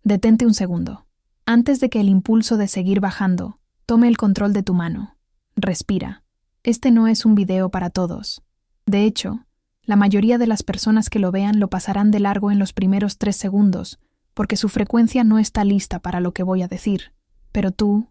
Detente un segundo. Antes de que el impulso de seguir bajando tome el control de tu mano. Respira. Este no es un video para todos. De hecho, la mayoría de las personas que lo vean lo pasarán de largo en los primeros 3 segundos, porque su frecuencia no está lista para lo que voy a decir. Pero tú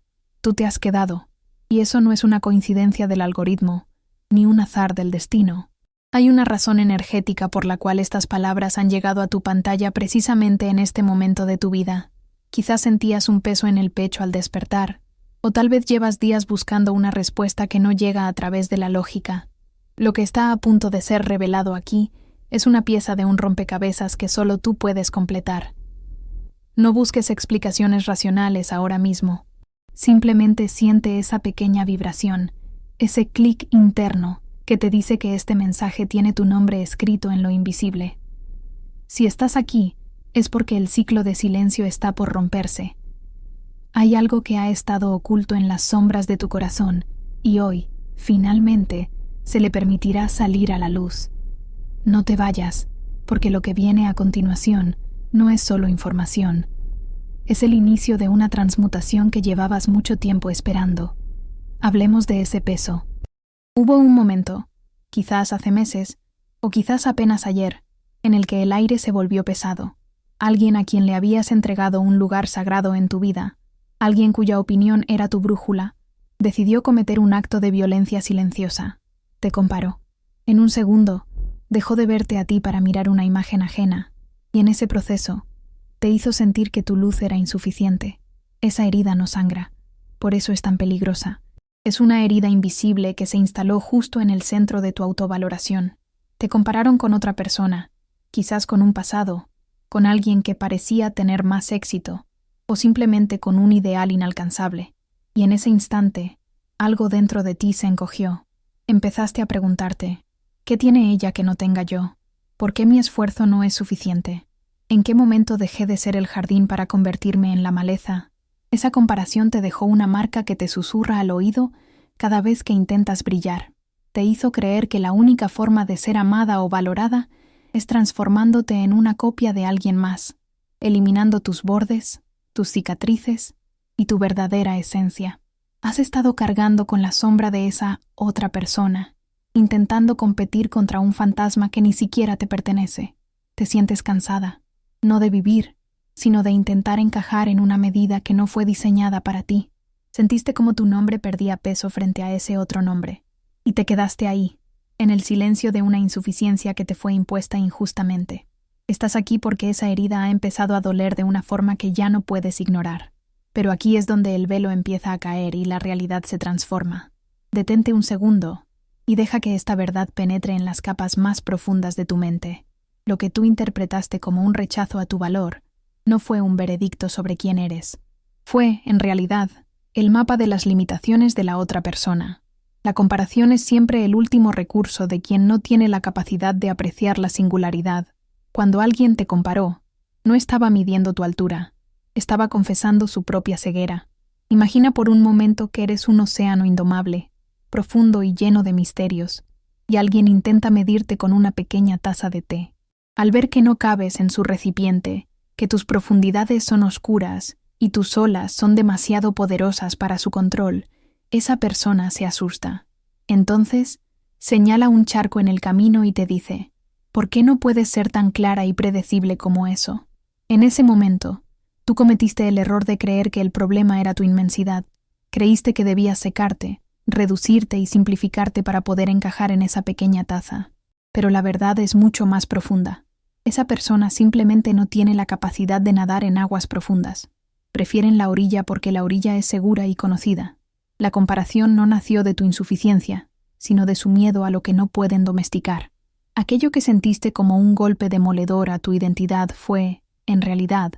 te has quedado. Y eso no es una coincidencia del algoritmo, ni un azar del destino. Hay una razón energética por la cual estas palabras han llegado a tu pantalla precisamente en este momento de tu vida. Quizás sentías un peso en el pecho al despertar, o tal vez llevas días buscando una respuesta que no llega a través de la lógica. Lo que está a punto de ser revelado aquí es una pieza de un rompecabezas que solo tú puedes completar. No busques explicaciones racionales ahora mismo. Simplemente siente esa pequeña vibración, ese clic interno que te dice que este mensaje tiene tu nombre escrito en lo invisible. Si estás aquí, es porque el ciclo de silencio está por romperse. Hay algo que ha estado oculto en las sombras de tu corazón y hoy, finalmente, se le permitirá salir a la luz. No te vayas, porque lo que viene a continuación no es solo información. Es el inicio de una transmutación que llevabas mucho tiempo esperando. Hablemos de ese peso. Hubo un momento, quizás hace meses, o quizás apenas ayer, en el que el aire se volvió pesado. Alguien a quien le habías entregado un lugar sagrado en tu vida, alguien cuya opinión era tu brújula, decidió cometer un acto de violencia silenciosa. Te comparó. En un segundo, dejó de verte a ti para mirar una imagen ajena, y en ese proceso, te hizo sentir que tu luz era insuficiente. Esa herida no sangra, por eso es tan peligrosa. Es una herida invisible que se instaló justo en el centro de tu autovaloración. Te compararon con otra persona, quizás con un pasado, con alguien que parecía tener más éxito, o simplemente con un ideal inalcanzable. Y en ese instante, algo dentro de ti se encogió. Empezaste a preguntarte, ¿qué tiene ella que no tenga yo? ¿Por qué mi esfuerzo no es suficiente? ¿En qué momento dejé de ser el jardín para convertirme en la maleza? Esa comparación te dejó una marca que te susurra al oído cada vez que intentas brillar. Te hizo creer que la única forma de ser amada o valorada es transformándote en una copia de alguien más, eliminando tus bordes, tus cicatrices y tu verdadera esencia. Has estado cargando con la sombra de esa otra persona, intentando competir contra un fantasma que ni siquiera te pertenece. Te sientes cansada, no de vivir, sino de intentar encajar en una medida que no fue diseñada para ti. Sentiste como tu nombre perdía peso frente a ese otro nombre, y te quedaste ahí, en el silencio de una insuficiencia que te fue impuesta injustamente. Estás aquí porque esa herida ha empezado a doler de una forma que ya no puedes ignorar. Pero aquí es donde el velo empieza a caer y la realidad se transforma. Detente un segundo y deja que esta verdad penetre en las capas más profundas de tu mente. Lo que tú interpretaste como un rechazo a tu valor no fue un veredicto sobre quién eres. Fue, en realidad, el mapa de las limitaciones de la otra persona. La comparación es siempre el último recurso de quien no tiene la capacidad de apreciar la singularidad. Cuando alguien te comparó, no estaba midiendo tu altura, estaba confesando su propia ceguera. Imagina por un momento que eres un océano indomable, profundo y lleno de misterios, y alguien intenta medirte con una pequeña taza de té. Al ver que no cabes en su recipiente, que tus profundidades son oscuras y tus olas son demasiado poderosas para su control, esa persona se asusta. Entonces, señala un charco en el camino y te dice, ¿por qué no puedes ser tan clara y predecible como eso? En ese momento, tú cometiste el error de creer que el problema era tu inmensidad. Creíste que debías secarte, reducirte y simplificarte para poder encajar en esa pequeña taza. Pero la verdad es mucho más profunda. Esa persona simplemente no tiene la capacidad de nadar en aguas profundas. Prefieren la orilla porque la orilla es segura y conocida. La comparación no nació de tu insuficiencia, sino de su miedo a lo que no pueden domesticar. Aquello que sentiste como un golpe demoledor a tu identidad fue, en realidad,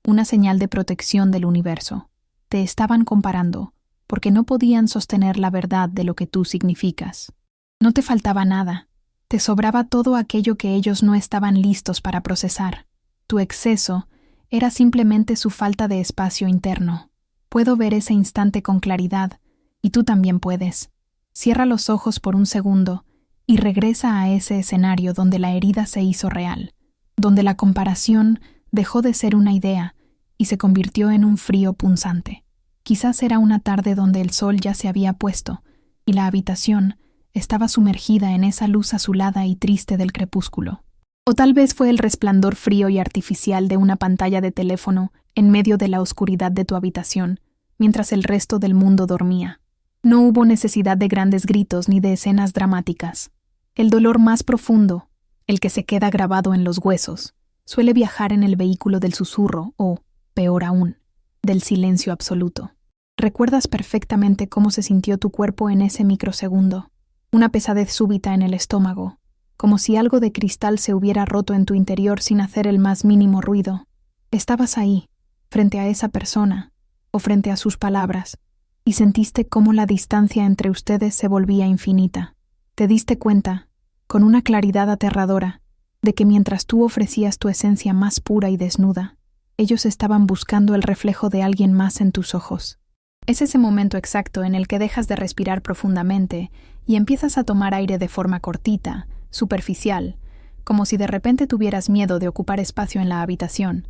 una señal de protección del universo. Te estaban comparando, porque no podían sostener la verdad de lo que tú significas. No te faltaba nada. Te sobraba todo aquello que ellos no estaban listos para procesar. Tu exceso era simplemente su falta de espacio interno. Puedo ver ese instante con claridad, y tú también puedes. Cierra los ojos por un segundo y regresa a ese escenario donde la herida se hizo real, donde la comparación dejó de ser una idea y se convirtió en un frío punzante. Quizás era una tarde donde el sol ya se había puesto y la habitación estaba sumergida en esa luz azulada y triste del crepúsculo. O tal vez fue el resplandor frío y artificial de una pantalla de teléfono en medio de la oscuridad de tu habitación, mientras el resto del mundo dormía. No hubo necesidad de grandes gritos ni de escenas dramáticas. El dolor más profundo, el que se queda grabado en los huesos, suele viajar en el vehículo del susurro o, peor aún, del silencio absoluto. Recuerdas perfectamente cómo se sintió tu cuerpo en ese microsegundo, una pesadez súbita en el estómago, como si algo de cristal se hubiera roto en tu interior sin hacer el más mínimo ruido. Estabas ahí, frente a esa persona, o frente a sus palabras, y sentiste cómo la distancia entre ustedes se volvía infinita. Te diste cuenta, con una claridad aterradora, de que mientras tú ofrecías tu esencia más pura y desnuda, ellos estaban buscando el reflejo de alguien más en tus ojos. Es ese momento exacto en el que dejas de respirar profundamente y empiezas a tomar aire de forma cortita, superficial, como si de repente tuvieras miedo de ocupar espacio en la habitación.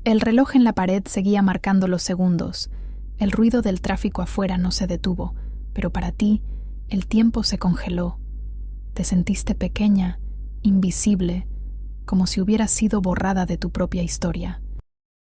El reloj en la pared seguía marcando los segundos. El ruido del tráfico afuera no se detuvo, pero para ti, el tiempo se congeló. Te sentiste pequeña, invisible, como si hubieras sido borrada de tu propia historia.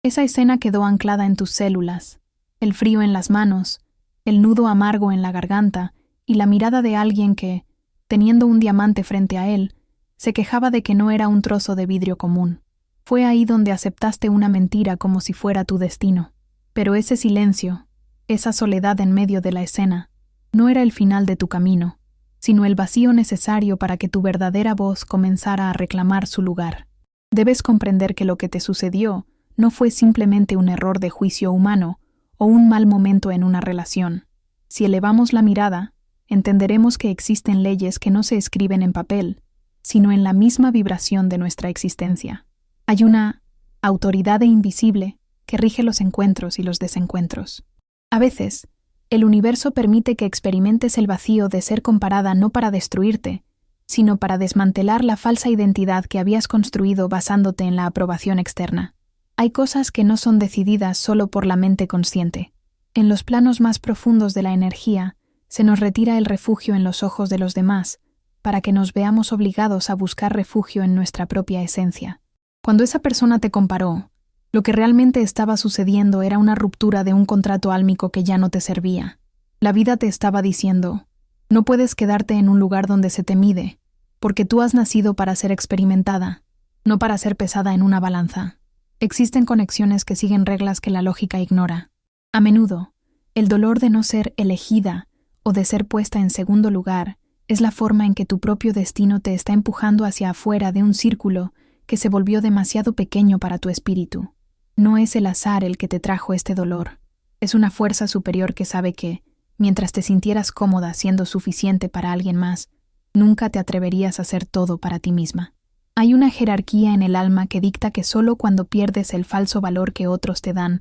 Esa escena quedó anclada en tus células, el frío en las manos, el nudo amargo en la garganta y la mirada de alguien que, teniendo un diamante frente a él, se quejaba de que no era un trozo de vidrio común. Fue ahí donde aceptaste una mentira como si fuera tu destino. Pero ese silencio, esa soledad en medio de la escena, no era el final de tu camino, sino el vacío necesario para que tu verdadera voz comenzara a reclamar su lugar. Debes comprender que lo que te sucedió no fue simplemente un error de juicio humano o un mal momento en una relación. Si elevamos la mirada, entenderemos que existen leyes que no se escriben en papel, sino en la misma vibración de nuestra existencia. Hay una autoridad invisible que rige los encuentros y los desencuentros. A veces, el universo permite que experimentes el vacío de ser comparada no para destruirte, sino para desmantelar la falsa identidad que habías construido basándote en la aprobación externa. Hay cosas que no son decididas solo por la mente consciente. En los planos más profundos de la energía, se nos retira el refugio en los ojos de los demás, para que nos veamos obligados a buscar refugio en nuestra propia esencia. Cuando esa persona te comparó, lo que realmente estaba sucediendo era una ruptura de un contrato álmico que ya no te servía. La vida te estaba diciendo, no puedes quedarte en un lugar donde se te mide, porque tú has nacido para ser experimentada, no para ser pesada en una balanza. Existen conexiones que siguen reglas que la lógica ignora. A menudo, el dolor de no ser elegida o de ser puesta en segundo lugar es la forma en que tu propio destino te está empujando hacia afuera de un círculo que se volvió demasiado pequeño para tu espíritu. No es el azar el que te trajo este dolor. Es una fuerza superior que sabe que, mientras te sintieras cómoda siendo suficiente para alguien más, nunca te atreverías a hacer todo para ti misma. Hay una jerarquía en el alma que dicta que solo cuando pierdes el falso valor que otros te dan,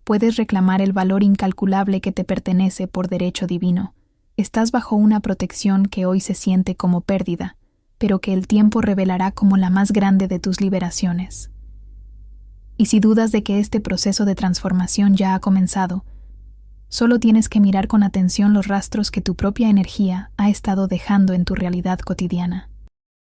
puedes reclamar el valor incalculable que te pertenece por derecho divino. Estás bajo una protección que hoy se siente como pérdida, pero que el tiempo revelará como la más grande de tus liberaciones. Y si dudas de que este proceso de transformación ya ha comenzado, solo tienes que mirar con atención los rastros que tu propia energía ha estado dejando en tu realidad cotidiana.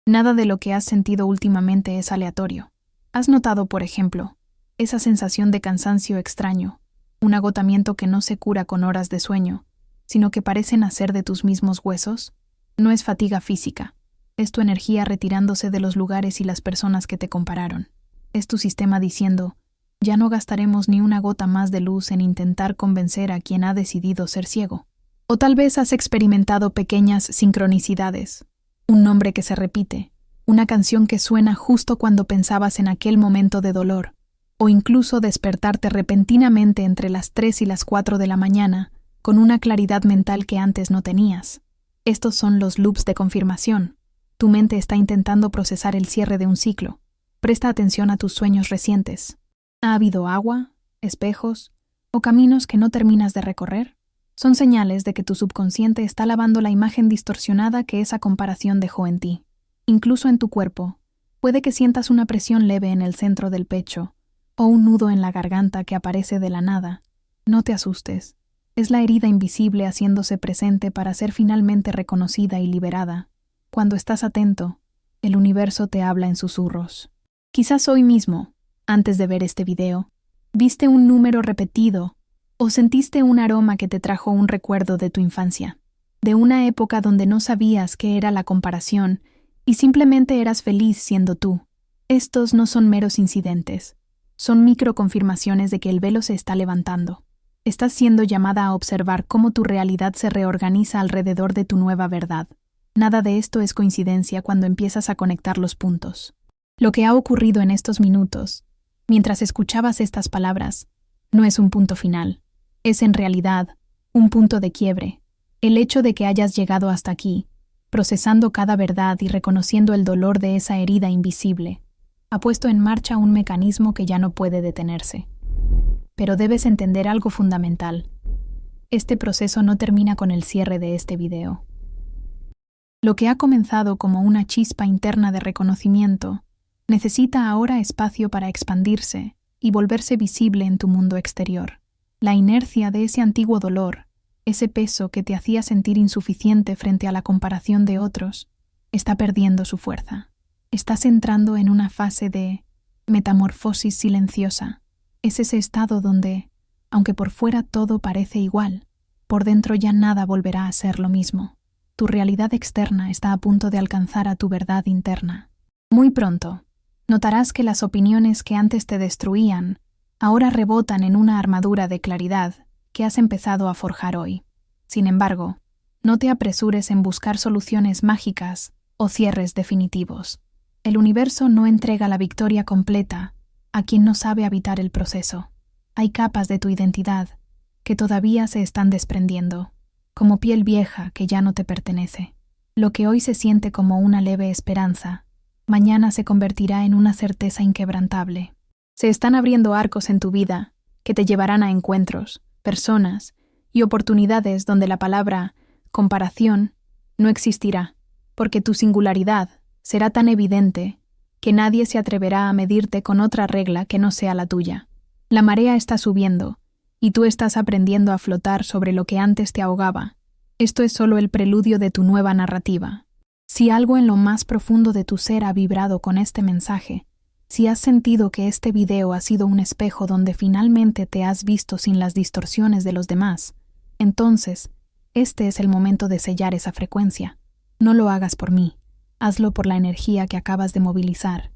Nada de lo que has sentido últimamente es aleatorio. ¿Has notado, por ejemplo, esa sensación de cansancio extraño, un agotamiento que no se cura con horas de sueño, sino que parece nacer de tus mismos huesos? No es fatiga física, es tu energía retirándose de los lugares y las personas que te compararon. Es tu sistema diciendo, ya no gastaremos ni una gota más de luz en intentar convencer a quien ha decidido ser ciego. O tal vez has experimentado pequeñas sincronicidades, un nombre que se repite, una canción que suena justo cuando pensabas en aquel momento de dolor, o incluso despertarte repentinamente entre las 3 y las 4 de la mañana con una claridad mental que antes no tenías. Estos son los loops de confirmación. Tu mente está intentando procesar el cierre de un ciclo. Presta atención a tus sueños recientes. ¿Ha habido agua, espejos o caminos que no terminas de recorrer? Son señales de que tu subconsciente está lavando la imagen distorsionada que esa comparación dejó en ti. Incluso en tu cuerpo, puede que sientas una presión leve en el centro del pecho, o un nudo en la garganta que aparece de la nada, no te asustes. Es la herida invisible haciéndose presente para ser finalmente reconocida y liberada. Cuando estás atento, el universo te habla en susurros. Quizás hoy mismo, antes de ver este video, viste un número repetido o sentiste un aroma que te trajo un recuerdo de tu infancia, de una época donde no sabías qué era la comparación y simplemente eras feliz siendo tú. Estos no son meros incidentes, son microconfirmaciones de que el velo se está levantando. Estás siendo llamada a observar cómo tu realidad se reorganiza alrededor de tu nueva verdad. Nada de esto es coincidencia cuando empiezas a conectar los puntos. Lo que ha ocurrido en estos minutos, mientras escuchabas estas palabras, no es un punto final. Es en realidad un punto de quiebre. El hecho de que hayas llegado hasta aquí, procesando cada verdad y reconociendo el dolor de esa herida invisible, ha puesto en marcha un mecanismo que ya no puede detenerse. Pero debes entender algo fundamental. Este proceso no termina con el cierre de este video. Lo que ha comenzado como una chispa interna de reconocimiento, necesita ahora espacio para expandirse y volverse visible en tu mundo exterior. La inercia de ese antiguo dolor, ese peso que te hacía sentir insuficiente frente a la comparación de otros, está perdiendo su fuerza. Estás entrando en una fase de metamorfosis silenciosa. Es ese estado donde, aunque por fuera todo parece igual, por dentro ya nada volverá a ser lo mismo. Tu realidad externa está a punto de alcanzar a tu verdad interna. Muy pronto, notarás que las opiniones que antes te destruían, ahora rebotan en una armadura de claridad que has empezado a forjar hoy. Sin embargo, no te apresures en buscar soluciones mágicas o cierres definitivos. El universo no entrega la victoria completa a quien no sabe habitar el proceso. Hay capas de tu identidad que todavía se están desprendiendo, como piel vieja que ya no te pertenece. Lo que hoy se siente como una leve esperanza, mañana se convertirá en una certeza inquebrantable. Se están abriendo arcos en tu vida que te llevarán a encuentros, personas y oportunidades donde la palabra comparación no existirá, porque tu singularidad será tan evidente que nadie se atreverá a medirte con otra regla que no sea la tuya. La marea está subiendo, y tú estás aprendiendo a flotar sobre lo que antes te ahogaba. Esto es solo el preludio de tu nueva narrativa. Si algo en lo más profundo de tu ser ha vibrado con este mensaje, si has sentido que este video ha sido un espejo donde finalmente te has visto sin las distorsiones de los demás, entonces, este es el momento de sellar esa frecuencia. No lo hagas por mí. Hazlo por la energía que acabas de movilizar.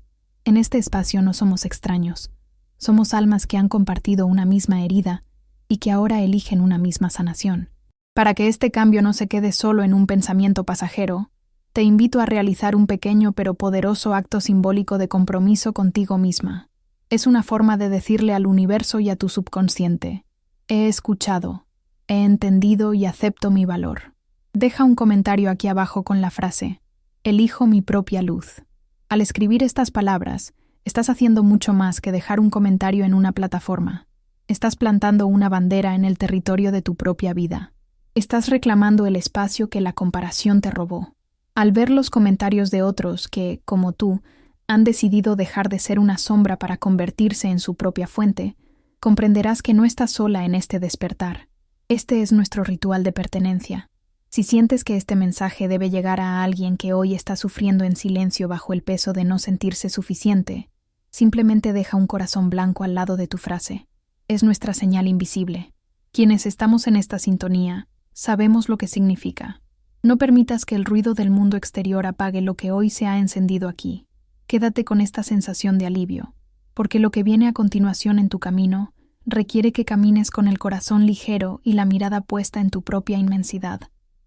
En este espacio no somos extraños. Somos almas que han compartido una misma herida y que ahora eligen una misma sanación. Para que este cambio no se quede solo en un pensamiento pasajero, te invito a realizar un pequeño pero poderoso acto simbólico de compromiso contigo misma. Es una forma de decirle al universo y a tu subconsciente: he escuchado, he entendido y acepto mi valor. Deja un comentario aquí abajo con la frase: elijo mi propia luz. Al escribir estas palabras, estás haciendo mucho más que dejar un comentario en una plataforma. Estás plantando una bandera en el territorio de tu propia vida. Estás reclamando el espacio que la comparación te robó. Al ver los comentarios de otros que, como tú, han decidido dejar de ser una sombra para convertirse en su propia fuente, comprenderás que no estás sola en este despertar. Este es nuestro ritual de pertenencia. Si sientes que este mensaje debe llegar a alguien que hoy está sufriendo en silencio bajo el peso de no sentirse suficiente, simplemente deja un corazón blanco al lado de tu frase. Es nuestra señal invisible. Quienes estamos en esta sintonía, sabemos lo que significa. No permitas que el ruido del mundo exterior apague lo que hoy se ha encendido aquí. Quédate con esta sensación de alivio, porque lo que viene a continuación en tu camino requiere que camines con el corazón ligero y la mirada puesta en tu propia inmensidad.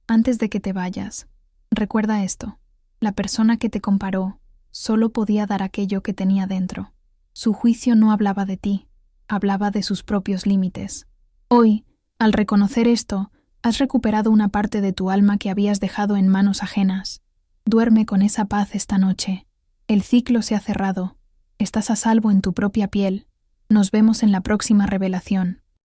Antes de que te vayas, recuerda esto: la persona que te comparó solo podía dar aquello que tenía dentro. Su juicio no hablaba de ti, hablaba de sus propios límites. Hoy, al reconocer esto, has recuperado una parte de tu alma que habías dejado en manos ajenas. Duerme con esa paz esta noche. El ciclo se ha cerrado. Estás a salvo en tu propia piel. Nos vemos en la próxima revelación.